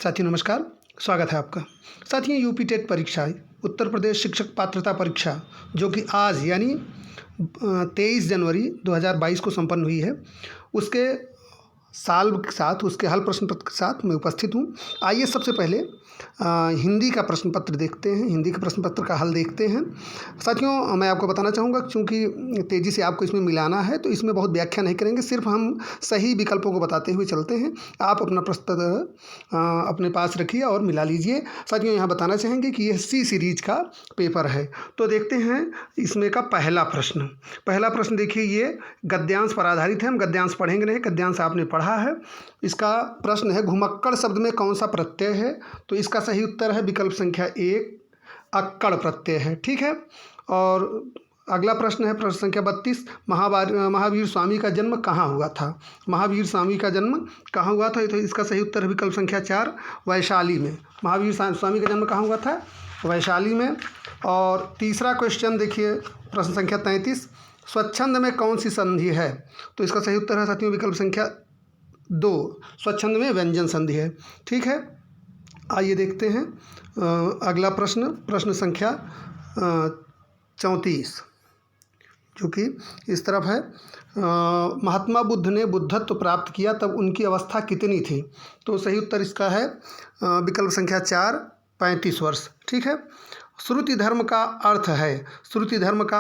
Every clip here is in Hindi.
साथियों नमस्कार, स्वागत है आपका। साथियों यूपी टेट परीक्षा उत्तर प्रदेश शिक्षक पात्रता परीक्षा जो कि आज यानी 23 जनवरी 2022 को संपन्न हुई है, उसके साल के साथ उसके हल प्रश्न पत्र के साथ मैं उपस्थित हूँ। आइए सबसे पहले हिंदी का प्रश्न पत्र देखते हैं, हिंदी के प्रश्न पत्र का हल देखते हैं। साथियों मैं आपको बताना चाहूँगा, क्योंकि तेज़ी से आपको इसमें मिलाना है तो इसमें बहुत व्याख्या नहीं करेंगे, सिर्फ हम सही विकल्पों को बताते हुए चलते हैं। आप अपना प्रश्न पत्र अपने पास रखिए और मिला लीजिए। साथियों यहाँ बताना चाहेंगे कि यह सी सीरीज का पेपर है। तो देखते हैं इसमें का पहला प्रश्न देखिए, ये गद्यांश पर आधारित है। हम गद्यांश पढ़ेंगे नहीं, गद्यांश आपने पढ़ा है। इसका प्रश्न है, घुमक्कड़ शब्द में कौन सा प्रत्यय है? तो इसका सही उत्तर है विकल्प संख्या 1, अक्कड़ प्रत्यय है। ठीक है। और अगला प्रश्न है प्रश्न संख्या 32, महावीर स्वामी का जन्म कहाँ हुआ था? महावीर स्वामी का जन्म कहाँ हुआ था? तो इसका सही उत्तर है विकल्प संख्या 4, वैशाली में। महावीर स्वामी का जन्म कहाँ हुआ था? वैशाली में। और तीसरा क्वेश्चन देखिए, प्रश्न संख्या 33, स्वच्छंद में कौन सी संधि है? तो इसका सही उत्तर है साथियों विकल्प संख्या 2, स्वच्छंद में व्यंजन संधि है। ठीक है। आइए देखते हैं अगला प्रश्न संख्या 34 जो कि इस तरफ है। महात्मा बुद्ध ने बुद्धत्व प्राप्त किया तब उनकी अवस्था कितनी थी? तो सही उत्तर इसका है विकल्प संख्या 4, 35 वर्ष। ठीक है। श्रुति धर्म का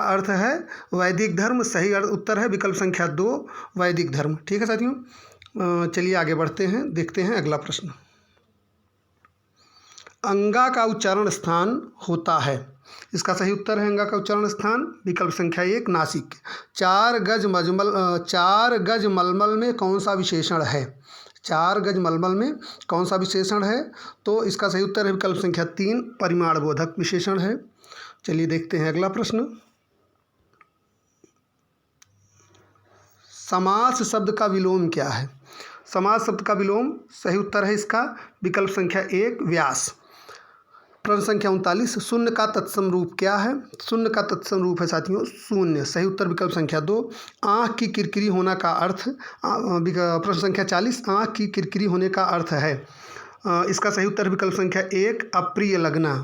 अर्थ है वैदिक धर्म। सही उत्तर है विकल्प संख्या 2, वैदिक धर्म। ठीक है साथियों, चलिए आगे बढ़ते हैं, देखते हैं अगला प्रश्न। अंगा का उच्चारण स्थान होता है। इसका सही उत्तर है अंगा का उच्चारण स्थान विकल्प संख्या 1, नासिक। 4 गज मलमल में कौन सा विशेषण है? 4 गज मलमल में कौन सा विशेषण है? तो इसका सही उत्तर है विकल्प संख्या 3, परिमाण बोधक विशेषण है। चलिए देखते हैं अगला प्रश्न। समास शब्द का विलोम क्या है? समास शब्द का विलोम सही उत्तर है इसका विकल्प संख्या 1, व्यास। प्रश्न संख्या 39, शून्य का तत्सम रूप क्या है? शून्य का तत्सम रूप है साथियों शून्य। सही उत्तर विकल्प संख्या 2, आँख की किरकिरी होना का अर्थ। प्रश्न संख्या 40, आँख की किरकिरी होने का अर्थ है। इसका सही उत्तर विकल्प संख्या 1, अप्रिय लगना।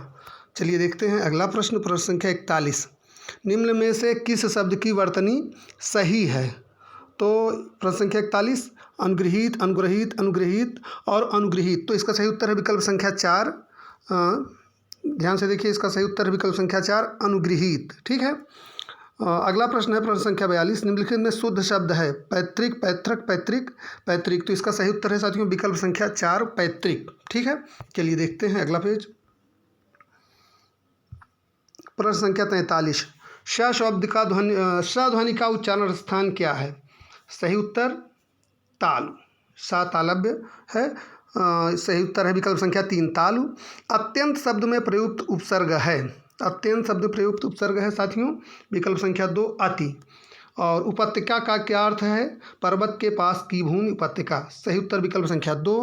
चलिए देखते हैं अगला प्रश्न संख्या 41, निम्न में से किस शब्द की वर्तनी सही है? तो प्रश्न संख्या 41, अनुगृहीत, अनुग्रहित, अनुग्रहित और अनुगृहीत। तो इसका सही उत्तर है विकल्प संख्या 4। ध्यान से देखिए, इसका सही उत्तर है विकल्प संख्या 4, अनुगृहीत। ठीक है। अगला प्रश्न है प्रश्न संख्या 42, निम्नलिखित में शुद्ध शब्द है पैतृक, पैतृक, पैतृक, पैतृक। तो इसका सही उत्तर है साथियों विकल्प संख्या 4, पैतृक। ठीक है। चलिए देखते हैं अगला पेज। प्रश्न संख्या 43, श शब्द का ध्वनि का उच्चारण स्थान क्या है? सही उत्तर तालु, सा तालव्य है। सही उत्तर है विकल्प संख्या 3, तालु। अत्यंत शब्द में प्रयुक्त उपसर्ग है। अत्यंत शब्द प्रयुक्त उपसर्ग है साथियों विकल्प संख्या 2, अति। और उपत्यका का क्या अर्थ है? पर्वत के पास की भूमि उपत्यका। सही उत्तर विकल्प संख्या 2।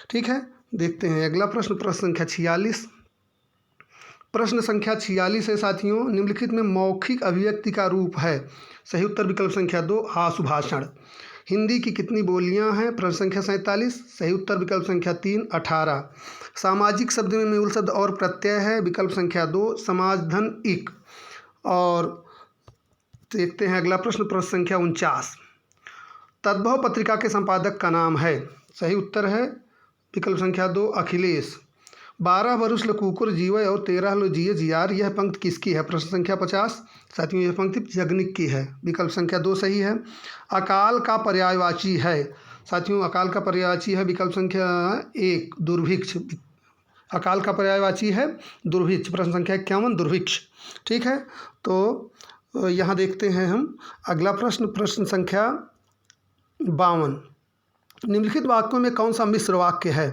ठीक है। देखते हैं अगला प्रश्न संख्या 46। प्रश्न संख्या 46 है साथियों, निम्नलिखित में मौखिक अभिव्यक्ति का रूप है। सही उत्तर विकल्प संख्या 2, आशुभाषण। हिंदी की कितनी बोलियां हैं? प्रश्न संख्या 47। सही उत्तर विकल्प संख्या 3, 18। सामाजिक शब्द में मूल शब्द और प्रत्यय है विकल्प संख्या 2, समाजधन इक। और देखते हैं अगला प्रश्न संख्या 49, तद्भव पत्रिका के संपादक का नाम है। सही उत्तर है विकल्प संख्या 2, अखिलेश। 12 वरुष ल कुकुर जीवय और 13 लो जिये जियार। यह पंक्ति किसकी है? प्रश्न संख्या 50। साथियों यह पंक्ति जगनिक की है। विकल्प संख्या 2 सही है। अकाल का पर्यायवाची है साथियों, अकाल का पर्यायवाची है विकल्प संख्या 1, दुर्भिक्ष। अकाल का पर्यायवाची है दुर्भिक्ष। प्रश्न संख्या 51, दुर्भिक्ष। ठीक है। तो यहाँ देखते हैं हम अगला प्रश्न संख्या 52, निम्नलिखित वाक्यों में कौन सा मिश्र वाक्य है?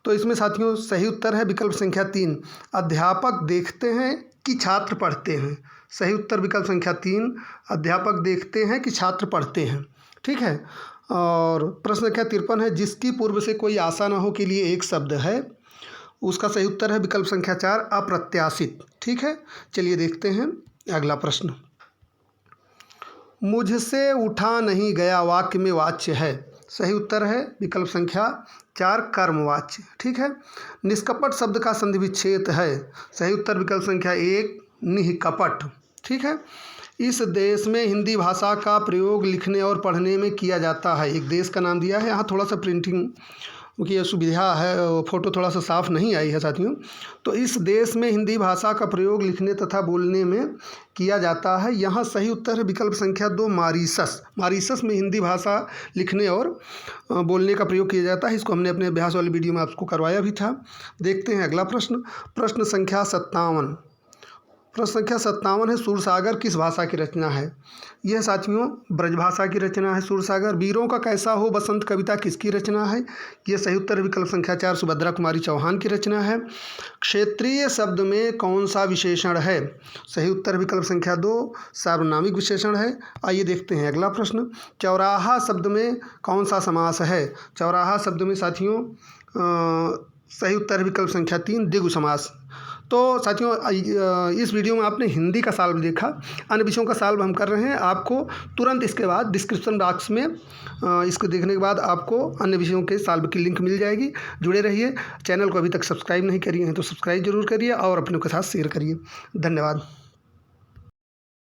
तो इसमें साथियों सही उत्तर है विकल्प संख्या 3, अध्यापक देखते हैं कि छात्र पढ़ते हैं। सही उत्तर विकल्प संख्या 3, अध्यापक देखते हैं कि छात्र पढ़ते हैं। ठीक है। और प्रश्न संख्या 53 है, जिसकी पूर्व से कोई आशा न हो के लिए एक शब्द है। उसका सही उत्तर है विकल्प संख्या 4, अप्रत्याशित। ठीक है। चलिए देखते हैं अगला प्रश्न। मुझसे उठा नहीं गया वाक्य में वाच्य है। सही उत्तर है विकल्प संख्या 4 कर्मवाच्य। ठीक है। निष्कपट शब्द का संधि विच्छेद है। सही उत्तर विकल्प संख्या 1 निष्कपट। ठीक है। इस देश में हिंदी भाषा का प्रयोग लिखने और पढ़ने में किया जाता है। एक देश का नाम दिया है। यहाँ थोड़ा सा प्रिंटिंग की असुविधा है, फ़ोटो थोड़ा सा साफ नहीं आई है साथियों। तो इस देश में हिंदी भाषा का प्रयोग लिखने तथा बोलने में किया जाता है। यहाँ सही उत्तर है विकल्प संख्या 2 मॉरीशस। मॉरीशस में हिंदी भाषा लिखने और बोलने का प्रयोग किया जाता है। इसको हमने अपने अभ्यास वाली वीडियो में आपको करवाया भी था। देखते हैं अगला प्रश्न। प्रश्न संख्या 57। प्रश्न संख्या 57 है, सूरसागर किस भाषा की रचना है? यह साथियों ब्रजभाषा की रचना है सूरसागर। वीरों का कैसा हो बसंत कविता किसकी रचना है? यह सही उत्तर विकल्प संख्या 4 सुभद्रा कुमारी चौहान की रचना है। क्षेत्रीय शब्द में कौन सा विशेषण है? सही उत्तर विकल्प संख्या 2 सार्वनामिक विशेषण है। आइए देखते हैं अगला प्रश्न। चौराहा शब्द में कौन सा समास है? चौराहा शब्द में साथियों सही उत्तर विकल्प संख्या 3 द्विगु समास। तो साथियों इस वीडियो में आपने हिंदी का सॉल्व देखा। अन्य विषयों का सॉल्व हम कर रहे हैं। आपको तुरंत इसके बाद डिस्क्रिप्शन बॉक्स में इसको देखने के बाद आपको अन्य विषयों के सॉल्व की लिंक मिल जाएगी। जुड़े रहिए। चैनल को अभी तक सब्सक्राइब नहीं करिए हैं तो सब्सक्राइब जरूर करिए और अपनों के साथ शेयर करिए। धन्यवाद।